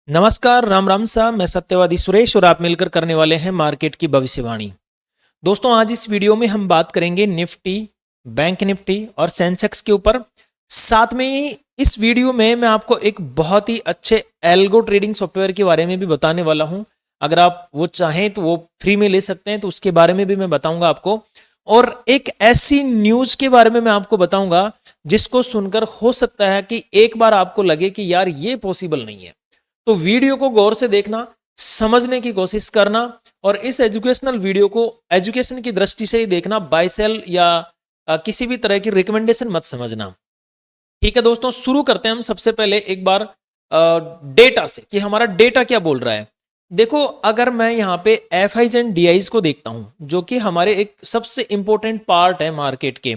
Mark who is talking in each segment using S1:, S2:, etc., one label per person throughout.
S1: नमस्कार, राम राम साहब। मैं सत्यवादी सुरेश और आप मिलकर करने वाले हैं मार्केट की भविष्यवाणी। दोस्तों, आज इस वीडियो में हम बात करेंगे निफ्टी, बैंक निफ्टी और सेंसेक्स के ऊपर। साथ में ही इस वीडियो में मैं आपको एक बहुत ही अच्छे एल्गो ट्रेडिंग सॉफ्टवेयर के बारे में भी बताने वाला हूं। अगर आप वो चाहें तो वो फ्री में ले सकते हैं, तो उसके बारे में भी मैं बताऊंगा आपको। और एक ऐसी न्यूज के बारे में मैं आपको बताऊंगा जिसको सुनकर हो सकता है कि एक बार आपको लगे कि यार ये पॉसिबल नहीं है। तो वीडियो को गौर से देखना, समझने की कोशिश करना और इस एजुकेशनल वीडियो को एजुकेशन की दृष्टि से ही देखना, बाय सेल या किसी भी तरह की रिकमेंडेशन मत समझना। ठीक है दोस्तों, शुरू करते हैं हम सबसे पहले एक बार डेटा से कि हमारा डेटा क्या बोल रहा है। देखो, अगर मैं यहाँ पे F eyes and D eyes को देखता हूं जो कि हमारे एक सबसे इंपॉर्टेंट पार्ट है मार्केट के,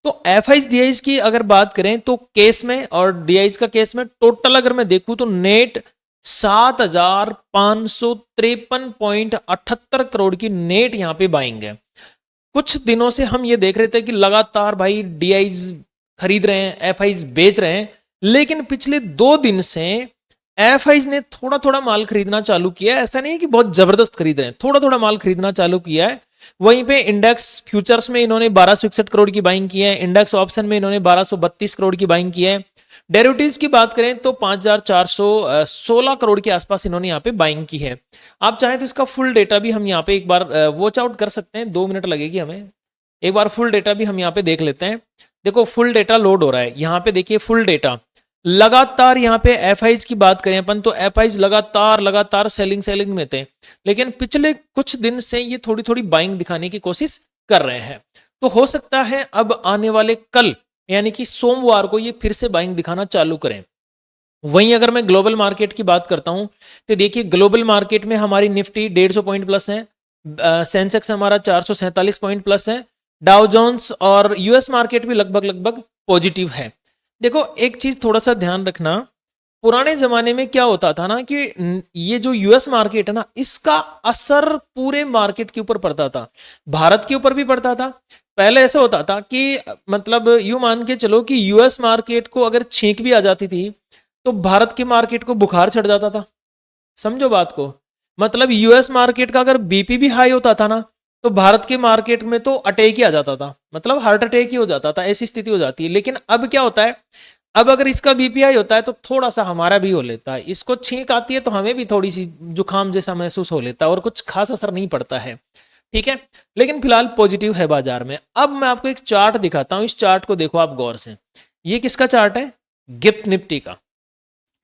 S1: तो एफ आईज डी आईज की अगर बात करें तो केस में और डी आईज का केस में टोटल अगर मैं देखूं तो नेट 7,553.78 करोड़ की नेट यहाँ पे बाइंग है। कुछ दिनों से हम ये देख रहे थे कि लगातार भाई डीआईज खरीद रहे हैं, एफआईज बेच रहे हैं, लेकिन पिछले 2 दिन से एफआईज ने थोड़ा थोड़ा माल खरीदना चालू किया है। ऐसा नहीं है कि बहुत जबरदस्त खरीद रहे हैं, थोड़ा थोड़ा माल खरीदना चालू किया है। वहीं पे इंडेक्स फ्यूचर्स में इन्होंने 1261 करोड़ की बाइंग की है, इंडेक्स ऑप्शन में इन्होंने 1232 करोड़ की बाइंग की है। डेरिवेटिव्स की बात करें तो 5,416 करोड़ के आसपास इन्होंने यहाँ पे बाइंग की है। आप चाहें तो इसका फुल डेटा भी हम यहाँ पे एक बार वॉच आउट कर सकते हैं, 2 मिनट लगेगी हमें। एक बार फुल डेटा भी हम यहाँ पे देख लेते हैं। देखो, फुल डेटा लोड हो रहा है यहाँ पे। देखिए फुल डेटा लगातार यहाँ पे एफआईज की बात करें अपन तो एफआईज लगातार लगातार सेलिंग में थे, लेकिन पिछले कुछ दिन से ये थोड़ी थोड़ी बाइंग दिखाने की कोशिश कर रहे हैं। तो हो सकता है अब आने वाले कल यानी कि सोमवार को ये फिर से बाइंग दिखाना चालू करें। वहीं अगर मैं ग्लोबल मार्केट की बात करता हूं तो देखिए ग्लोबल मार्केट में हमारी निफ्टी 150 पॉइंट प्लस है, सेंसेक्स हमारा 447 पॉइंट प्लस है, डाउ जोन्स और यूएस मार्केट भी लगभग लगभग पॉजिटिव है। देखो, एक चीज थोड़ा सा ध्यान रखना, पुराने जमाने में क्या होता था ना कि ये जो यूएस मार्केट है ना, इसका असर पूरे मार्केट के ऊपर पड़ता था, भारत के ऊपर भी पड़ता था। पहले ऐसा होता था कि मतलब यूं मान के चलो कि यूएस मार्केट को अगर छींक भी आ जाती थी तो भारत के मार्केट को बुखार चढ़ जाता था। समझो बात को, मतलब यूएस मार्केट का अगर बीपी भी हाई होता था ना तो भारत के मार्केट में तो अटैक ही आ जाता था, मतलब हार्ट अटैक ही हो जाता था, ऐसी स्थिति हो जाती है। लेकिन अब क्या होता है, अब अगर इसका बीपीआई होता है तो थोड़ा सा हमारा भी हो लेता है, इसको छींक आती है तो हमें भी थोड़ी सी जुकाम जैसा महसूस हो लेता है और कुछ खास असर नहीं पड़ता है। ठीक है, लेकिन फिलहाल पॉजिटिव है बाजार में। अब मैं आपको एक चार्ट दिखाता हूं, इस चार्ट को देखो आप गौर से। ये किसका चार्ट है? गिफ्ट निफ्टी का।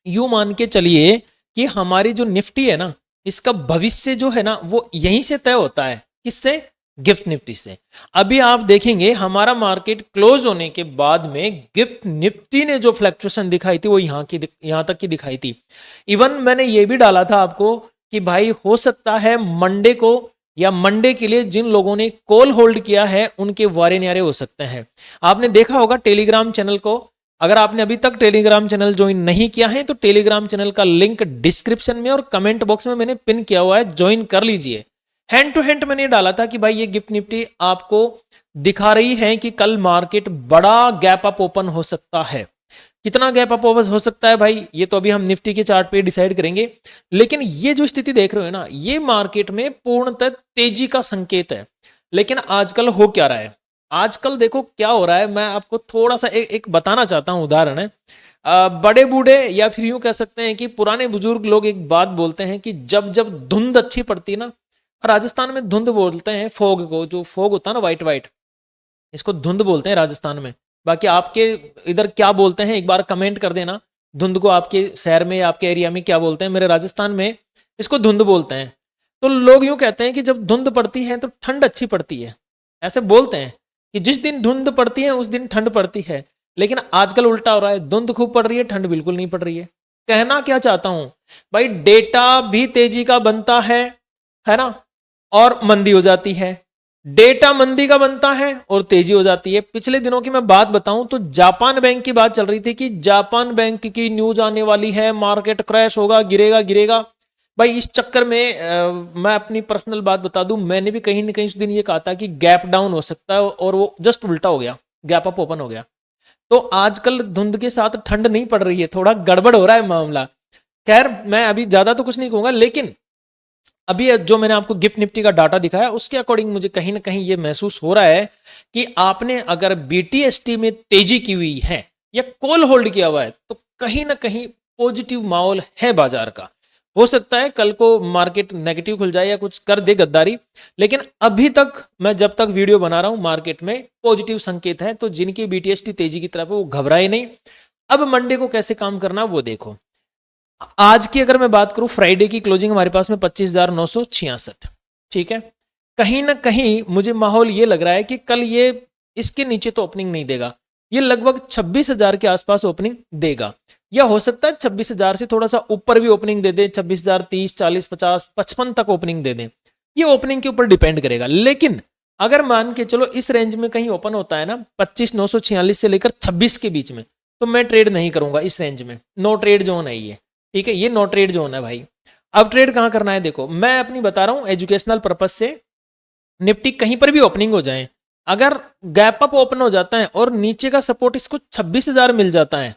S1: यूं मान के चलिए कि हमारी जो निफ्टी है ना, इसका भविष्य जो है ना वो यहीं से तय होता है। किससे? गिफ्ट निफ्टी से। अभी आप देखेंगे हमारा मार्केट क्लोज होने के बाद में गिफ्ट निफ्टी ने जो फ्लक्चुएशन दिखाई थी वो यहां तक की दिखाई थी। इवन मैंने ये भी डाला था आपको कि भाई हो सकता है मंडे को या मंडे के लिए जिन लोगों ने कॉल होल्ड किया है उनके वारे न्यारे हो सकते हैं। आपने देखा होगा टेलीग्राम चैनल को, अगर आपने अभी तक टेलीग्राम चैनल ज्वाइन नहीं किया है तो टेलीग्राम चैनल का लिंक डिस्क्रिप्शन में और कमेंट बॉक्स में मैंने पिन किया हुआ है, ज्वाइन कर लीजिए। हैंड टू हैंड मैंने डाला था कि भाई ये गिफ्ट निफ्टी आपको दिखा रही है कि कल मार्केट बड़ा गैप अप ओपन हो सकता है। कितना गैप अप ओपन हो सकता है भाई, ये तो अभी हम निफ्टी के चार्ट पे डिसाइड करेंगे। लेकिन ये जो स्थिति देख रहे हो ना, ये मार्केट में पूर्णतः तेजी का संकेत है। लेकिन आजकल हो क्या रहा है, आजकल देखो क्या हो रहा है, मैं आपको थोड़ा सा एक बताना चाहता हूं, उदाहरण है। बड़े बूढ़े या फिर यूं कह सकते हैं कि पुराने बुजुर्ग लोग एक बात बोलते हैं कि जब जब धुंध अच्छी पड़ती है ना, राजस्थान में धुंध बोलते हैं फॉग को, जो फॉग होता है ना व्हाइट व्हाइट, इसको धुंध बोलते हैं राजस्थान में। बाकी आपके इधर क्या बोलते हैं एक बार कमेंट कर देना, धुंध को आपके शहर में आपके एरिया में क्या बोलते हैं। मेरे राजस्थान में इसको धुंध बोलते हैं। तो लोग यूं कहते हैं कि जब धुंध पड़ती है तो ठंड अच्छी पड़ती है, ऐसे बोलते हैं कि जिस दिन धुंध पड़ती है उस दिन ठंड पड़ती है। लेकिन आजकल उल्टा हो रहा है, धुंध खूब पड़ रही है, ठंड बिल्कुल नहीं पड़ रही है। कहना क्या चाहता हूं भाई, डेटा भी तेजी का बनता है ना, और मंदी हो जाती है। डेटा मंदी का बनता है और तेजी हो जाती है। पिछले दिनों की मैं बात बताऊं तो जापान बैंक की बात चल रही थी कि जापान बैंक की न्यूज आने वाली है, मार्केट क्रैश होगा, गिरेगा गिरेगा। भाई इस चक्कर में मैं अपनी पर्सनल बात बता दूं, मैंने भी कहीं ना कहीं उस दिन ये कहा था कि गैप डाउन हो सकता है, और वो जस्ट उल्टा हो गया, गैप अप ओपन हो गया। तो आजकल धुंध के साथ ठंड नहीं पड़ रही है, थोड़ा गड़बड़ हो रहा है मामला। खैर मैं अभी ज्यादा तो कुछ नहीं कहूंगा, लेकिन अभी जो मैंने आपको गिफ्ट निफ्टी का डाटा दिखाया उसके अकॉर्डिंग मुझे कहीं ना कहीं ये महसूस हो रहा है कि आपने अगर बीटीएसटी में तेजी की हुई है या कॉल होल्ड किया हुआ है तो कहीं ना कहीं पॉजिटिव माहौल है बाजार का। हो सकता है कल को मार्केट नेगेटिव खुल जाए या कुछ कर दे गद्दारी, लेकिन अभी तक मैं जब तक वीडियो बना रहा हूं मार्केट में पॉजिटिव संकेत है। तो जिनकी बीटीएसटी तेजी की तरफ है वो घबराए नहीं। अब मंडे को कैसे काम करना वो देखो। आज की अगर मैं बात करूं, फ्राइडे की क्लोजिंग हमारे पास में 25,966, ठीक है। कहीं ना कहीं मुझे माहौल ये लग रहा है कि कल ये इसके नीचे तो ओपनिंग नहीं देगा, ये लगभग 26,000 के आसपास ओपनिंग देगा, या हो सकता है 26,000 से थोड़ा सा ऊपर भी ओपनिंग दे दे, 26,030, 40, 50, 55 तक ओपनिंग दे दे। ये ओपनिंग के ऊपर डिपेंड करेगा। लेकिन अगर मान के चलो इस रेंज में कहीं ओपन होता है ना 25,946 से लेकर 26 के बीच में, तो मैं ट्रेड नहीं करूंगा इस रेंज में। नो ट्रेड जोन है ये, ठीक है, ये नो ट्रेड जोन है भाई। अब ट्रेड कहां करना है देखो, मैं अपनी बता रहा हूं एजुकेशनल पर्पज से। निफ्टी कहीं पर भी ओपनिंग हो जाए, अगर गैप अप ओपन हो जाता है और नीचे का सपोर्ट इसको 26,000 मिल जाता है,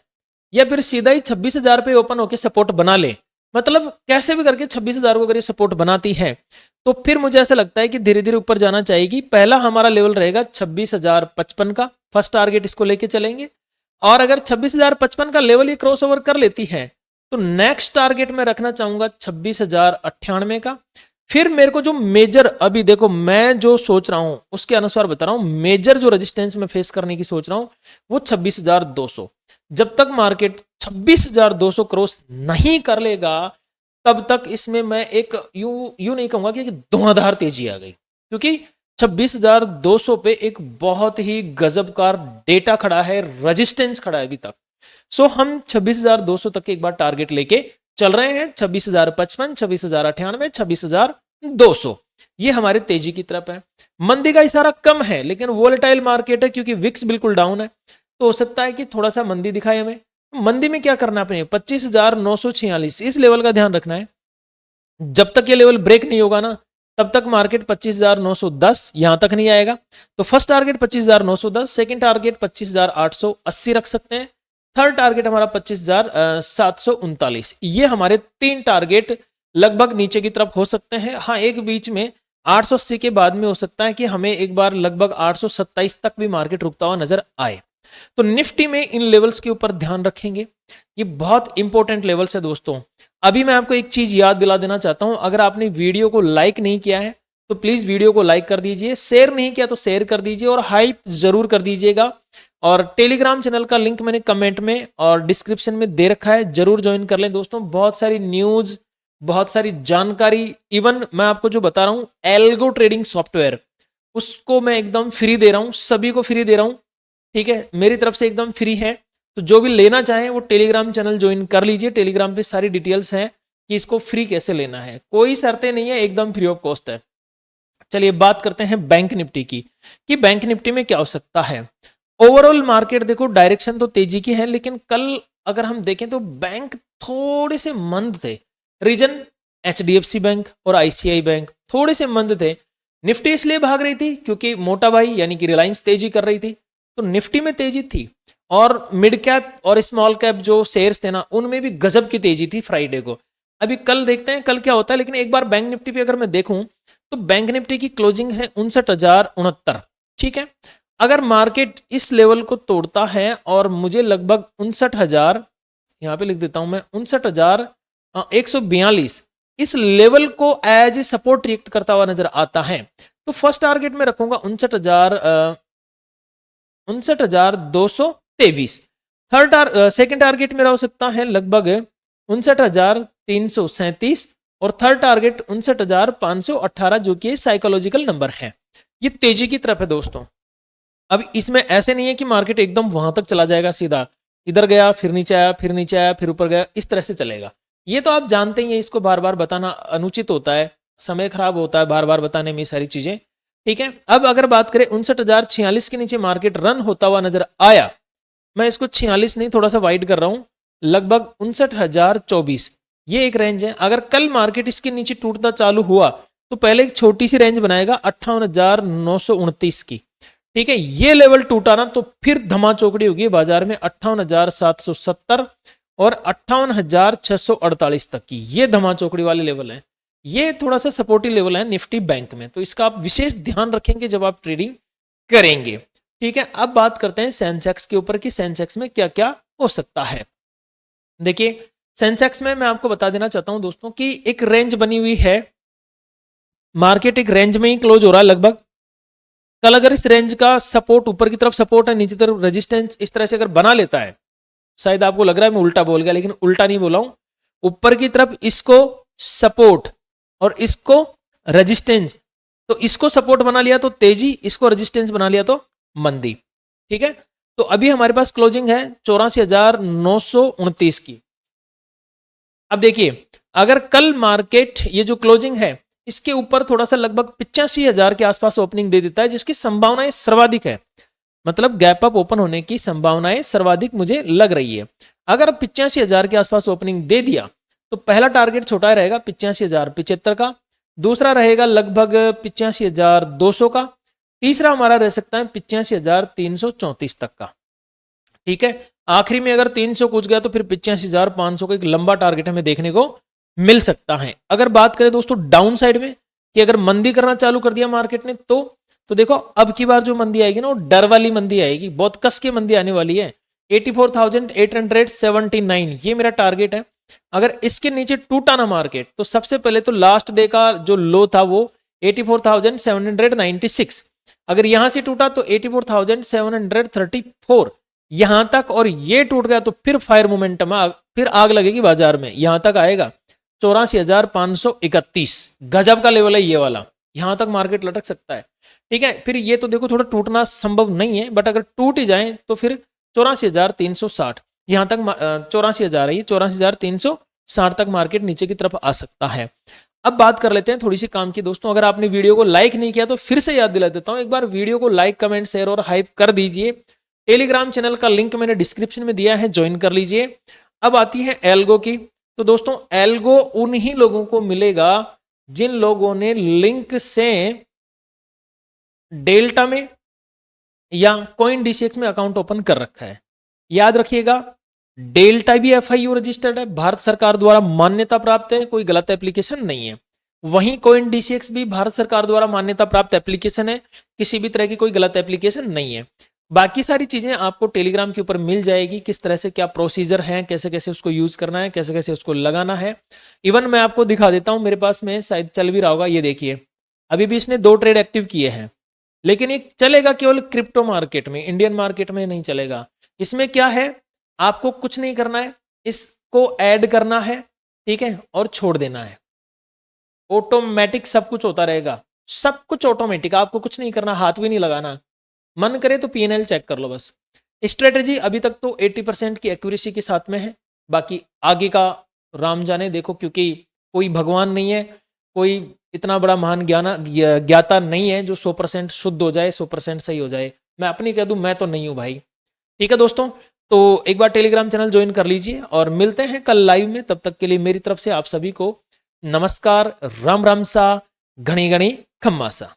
S1: या फिर सीधा ही 26,000 पे ओपन होकर सपोर्ट बना ले, मतलब कैसे भी करके 26,000 को अगर ये सपोर्ट बनाती है तो फिर मुझे ऐसा लगता है कि धीरे धीरे ऊपर जाना चाहेगी। पहला हमारा लेवल रहेगा 26,055 का, फर्स्ट टारगेट इसको लेके चलेंगे। और अगर 26,055 का लेवल ये क्रॉस ओवर कर लेती है तो नेक्स्ट टारगेट में रखना चाहूंगा 26,098 का। फिर मेरे को जो मेजर, अभी देखो मैं जो सोच रहा हूं उसके अनुसार बता रहा हूं, मेजर जो रेजिस्टेंस में फेस करने की सोच रहा हूं वो 26,200। जब तक मार्केट 26,200 क्रॉस नहीं कर लेगा तब तक इसमें मैं एक यूं नहीं कहूंगा कि धुआंधार तेजी आ गई, क्योंकि 26,200 पे एक बहुत ही गजबकार डेटा खड़ा है, रेजिस्टेंस खड़ा है अभी तक। सो हम 26,200 तक एक बार टारगेट लेके चल रहे हैं। 26,055, 26,098, 26,200 ये हमारे तेजी की तरफ है। मंदी का इशारा कम है लेकिन वोलेटाइल मार्केट है, क्योंकि विक्स बिल्कुल डाउन है, तो हो सकता है कि थोड़ा सा मंदी दिखाए हमें। मंदी में क्या करना है अपने, 25,946 इस लेवल का ध्यान रखना है। जब तक ये लेवल ब्रेक नहीं होगा ना तब तक मार्केट 25,910 यहां तक नहीं आएगा। तो फर्स्ट टारगेट 25,910, सेकंड टारगेट 25,880 रख सकते हैं, थर्ड टारगेट हमारा 25,739। ये हमारे तीन टारगेट लगभग नीचे की तरफ हो सकते हैं। हाँ, एक बीच में 880 के बाद में हो सकता है कि हमें एक बार लगभग 827 तक भी मार्केट रुकता हुआ नजर आए। तो निफ्टी में इन लेवल्स के ऊपर ध्यान रखेंगे, ये बहुत इंपॉर्टेंट लेवल्स है दोस्तों। अभी मैं आपको एक चीज याद दिला देना चाहता हूं, अगर आपने वीडियो को लाइक नहीं किया है तो प्लीज वीडियो को लाइक कर दीजिए, शेयर नहीं किया तो शेयर कर दीजिए और हाइप जरूर कर दीजिएगा। और टेलीग्राम चैनल का लिंक मैंने कमेंट में और डिस्क्रिप्शन में दे रखा है, जरूर ज्वाइन कर लें दोस्तों। बहुत सारी न्यूज, बहुत सारी जानकारी, इवन मैं आपको जो बता रहा हूं एल्गो ट्रेडिंग सॉफ्टवेयर, उसको मैं एकदम फ्री दे रहा हूं, सभी को फ्री दे रहा हूं, ठीक है, मेरी तरफ से एकदम फ्री है। तो जो भी लेना चाहें वो टेलीग्राम चैनल ज्वाइन कर लीजिए। टेलीग्राम पे सारी डिटेल्स हैं कि इसको फ्री कैसे लेना है, कोई शर्तें नहीं है, एकदम फ्री ऑफ कॉस्ट है। चलिए बात करते हैं बैंक निफ्टी की, कि बैंक निफ्टी में क्या हो सकता है। ओवरऑल मार्केट देखो डायरेक्शन तो तेजी की है, लेकिन कल अगर हम देखें तो बैंक थोड़े से मंद थे। रीजन एचडीएफसी बैंक और आईसीआई बैंक थोड़े से मंद थे। निफ्टी इसलिए भाग रही थी क्योंकि मोटा भाई यानी कि रिलायंस तेजी कर रही थी, तो निफ्टी में तेजी थी। और मिड कैप और स्मॉल कैप जो शेयर्स थे ना उनमें भी गजब की तेजी थी फ्राइडे को। अभी कल देखते हैं कल क्या होता है। लेकिन एक बार बैंक निफ्टी पे अगर मैं देखूं तो बैंक निफ्टी की क्लोजिंग है 59,069, ठीक है। अगर मार्केट इस लेवल को तोड़ता है और मुझे लगभग 59,000 यहां पे लिख देता हूं मैं, 59,142 इस लेवल को एज ए सपोर्ट रिएक्ट करता हुआ नजर आता है, तो फर्स्ट टारगेट में रखूंगा 59,223। सेकंड टारगेट मेरा हो सकता है लगभग 59,337 और थर्ड टारगेट 59,518 जो कि साइकोलॉजिकल नंबर है। ये तेजी की तरफ है दोस्तों। अब इसमें ऐसे नहीं है कि मार्केट एकदम वहां तक चला जाएगा, सीधा इधर गया फिर नीचे आया फिर नीचे आया फिर ऊपर गया, इस तरह से चलेगा। ये तो आप जानते ही हैं, इसको बार बार बताना अनुचित होता है, समय खराब होता है बार बार बताने में ये सारी चीजें, ठीक है। अब अगर बात करें 59,046 के नीचे मार्केट रन होता हुआ नजर आया, मैं इसको 46 नहीं थोड़ा सा वाइड कर रहा हूं, लगभग 59,024 ये एक रेंज है। अगर कल मार्केट इसके नीचे टूटता चालू हुआ तो पहले एक छोटी सी रेंज बनाएगा 58,929 की, ठीक है। ये लेवल टूटा ना तो फिर धमा चौकड़ी होगी बाजार में 58,770 और 58,648 तक की, ये धमा चौकड़ी वाले लेवल है। ये थोड़ा सा सपोर्टिव लेवल है निफ्टी बैंक में, तो इसका आप विशेष ध्यान रखेंगे जब आप ट्रेडिंग करेंगे। ठीक है, अब बात करते हैं सेंसेक्स के ऊपर कि सेंसेक्स में क्या क्या हो सकता है। देखिए सेंसेक्स में मैं आपको बता देना चाहता हूं दोस्तों कि एक रेंज बनी हुई है, मार्केट एक रेंज में ही क्लोज हो रहा है लगभग। कल अगर इस रेंज का सपोर्ट, ऊपर की तरफ सपोर्ट है, नीचे तरफ रेजिस्टेंस इस तरह से अगर बना लेता है, शायद आपको लग रहा है मैं उल्टा बोल गया, लेकिन उल्टा नहीं बोला हूं, ऊपर की तरफ इसको सपोर्ट और इसको रेजिस्टेंस, तो इसको सपोर्ट बना लिया तो तेजी, इसको रेजिस्टेंस बना लिया तो मंदी। ठीक है, तो अभी हमारे पास क्लोजिंग है 84,929 की। अब देखिए अगर कल मार्केट ये जो क्लोजिंग है इसके ऊपर थोड़ा सा लगभग 85,000 के आसपास ओपनिंग दे देता है, जिसकी संभावनाएं सर्वाधिक है, मतलब गैप अप ओपन होने की संभावनाएं सर्वाधिक मुझे लग रही है। अगर 85,000 के आसपास ओपनिंग दे दिया तो पहला टारगेट छोटा रहेगा 85,075 का, दूसरा रहेगा लगभग 85,200 का, तीसरा हमारा रह सकता है 85,334 तक का। ठीक है, आखिरी में अगर 300 कुछ गया तो फिर 85,500 का एक लंबा टारगेट हमें देखने को मिल सकता है। अगर बात करें दोस्तों डाउन साइड में कि अगर मंदी करना चालू कर दिया मार्केट ने तो देखो अब की बार जो मंदी आएगी ना वो डर वाली मंदी आएगी, बहुत कस की मंदी आने वाली है। 84,879 ये मेरा टारगेट है। अगर इसके नीचे टूटा ना मार्केट तो सबसे पहले तो लास्ट डे का जो लो था वो 84,796, अगर यहां से टूटा तो 84,734 यहां तक, और ये टूट गया तो फिर फायर मोमेंटम, फिर आग लगेगी बाजार में, यहां तक आएगा 84,531, गजब का लेवल है ये वाला, यहां तक मार्केट लटक सकता है। ठीक है, फिर ये तो देखो थोड़ा टूटना संभव नहीं है, बट अगर टूट ही जाए तो फिर 84,360 यहां तक 84,000 है, 84,360 तक मार्केट नीचे की तरफ आ सकता है। अब बात कर लेते हैं थोड़ी सी काम की दोस्तों। अगर आपने वीडियो को लाइक नहीं किया तो फिर से याद दिला देता हूं, एक बार वीडियो को लाइक, कमेंट, शेयर और हाइप कर दीजिए। टेलीग्राम चैनल का लिंक मैंने डिस्क्रिप्शन में दिया है, ज्वाइन कर लीजिए। अब आती है एल्गो की, तो दोस्तों एल्गो उन्हीं लोगों को मिलेगा जिन लोगों ने लिंक से डेल्टा में या कॉइन डीसीएक्स में अकाउंट ओपन कर रखा है। याद रखिएगा डेल्टा भी एफआईयू रजिस्टर्ड है, भारत सरकार द्वारा मान्यता प्राप्त है, कोई गलत एप्लीकेशन नहीं है। वहीं कॉइन डीसीएक्स भी भारत सरकार द्वारा मान्यता प्राप्त एप्लीकेशन है, किसी भी तरह की कोई गलत एप्लीकेशन नहीं है। बाकी सारी चीजें आपको टेलीग्राम के ऊपर मिल जाएगी, किस तरह से क्या प्रोसीजर है, कैसे कैसे उसको यूज करना है, कैसे कैसे उसको लगाना है। इवन मैं आपको दिखा देता हूं, मेरे पास में शायद चल भी रहा होगा, ये देखिए अभी भी इसने 2 ट्रेड एक्टिव किए हैं, लेकिन ये चलेगा केवल क्रिप्टो मार्केट में, इंडियन मार्केट में नहीं चलेगा। इसमें क्या है, आपको कुछ नहीं करना है, इसको ऐड करना है, ठीक है, और छोड़ देना है। ऑटोमेटिक सब कुछ होता रहेगा, सब कुछ ऑटोमेटिक, आपको कुछ नहीं करना, हाथ भी नहीं लगाना। मन करे तो पीएनएल चेक कर लो बस। स्ट्रेटेजी अभी तक तो 80% की एक्यूरेसी के साथ में है, बाकी आगे का राम जाने, देखो क्योंकि कोई भगवान नहीं है, कोई इतना बड़ा महान ज्ञाता नहीं है जो 100% शुद्ध हो जाए, 100% सही हो जाए। मैं अपनी कह दूं, मैं तो नहीं हूं भाई। ठीक है दोस्तों, तो एक बार टेलीग्राम चैनल ज्वाइन कर लीजिए और मिलते हैं कल लाइव में। तब तक के लिए मेरी तरफ से आप सभी को नमस्कार, राम राम सा, घनी घनी खम्मा सा।